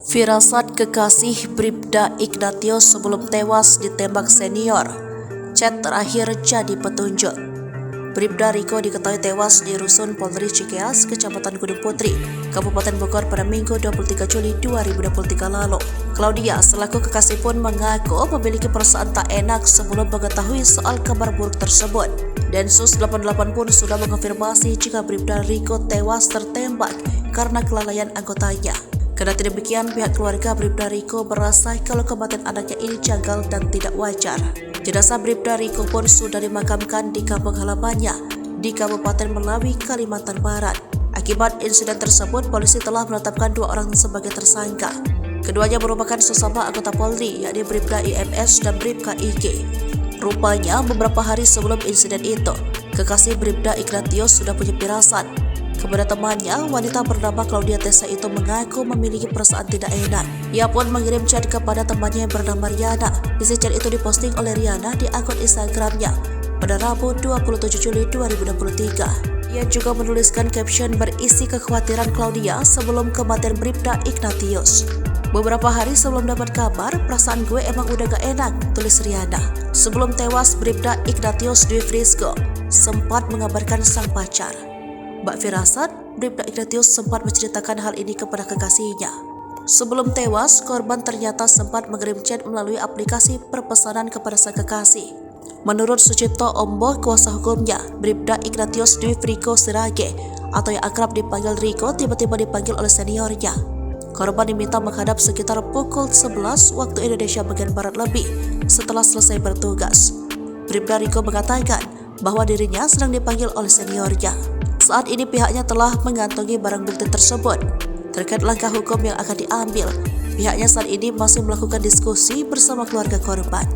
Firasat kekasih Bribda Ignatius sebelum tewas ditembak senior. Chat terakhir jadi petunjuk. Bribda Riko diketahui tewas di Rusun Polri Cikeas, Kecamatan Gunung Putri, Kabupaten Bogor pada Minggu 23 Juli 2023 lalu. Claudia selaku kekasih pun mengaku memiliki perasaan tak enak sebelum mengetahui soal kabar buruk tersebut. Densus 88 pun sudah mengonfirmasi jika Bribda Riko tewas tertembak karena kelalaian anggotanya. Kendati demikian, pihak keluarga Bribda Riko merasa kalau kematian anaknya ini janggal dan tidak wajar. Jenazah Bribda Riko pun sudah dimakamkan di kampung halamannya di Kabupaten Melawi, Kalimantan Barat. Akibat insiden tersebut, polisi telah menetapkan 2 orang sebagai tersangka. Keduanya merupakan sesama anggota Polri, yakni Bribda IMS dan Bribka IG. Rupanya, beberapa hari sebelum insiden itu, kekasih Bribda Ignatius sudah punya firasat. Kepada temannya, wanita bernama Claudia Tessa itu mengaku memiliki perasaan tidak enak. Ia pun mengirim chat kepada temannya yang bernama Riana. Isi chat itu diposting oleh Riana di akun Instagramnya pada Rabu 27 Juli 2023. Ia juga menuliskan caption berisi kekhawatiran Claudia sebelum kematian Bribda Ignatius. Beberapa hari sebelum dapat kabar, perasaan gue emang udah gak enak, tulis Riana. Sebelum tewas, Bribda Ignatius Dwi Frisco sempat mengabarkan sang pacar. Mbak Firasat, Bribda Ignatius sempat menceritakan hal ini kepada kekasihnya. Sebelum tewas, korban ternyata sempat mengirim chat melalui aplikasi perpesanan kepada sang kekasih. Menurut Sucipto Ombo, kuasa hukumnya, Bribda Ignatius Dwi Frisco Sirage atau yang akrab dipanggil Riko tiba-tiba dipanggil oleh seniornya. Korban diminta menghadap sekitar pukul 11 waktu Indonesia bagian Barat lebih setelah selesai bertugas. Bribda Riko mengatakan bahwa dirinya sedang dipanggil oleh seniornya. Saat ini pihaknya telah mengantongi barang bukti tersebut. Terkait langkah hukum yang akan diambil, pihaknya saat ini masih melakukan diskusi bersama keluarga korban.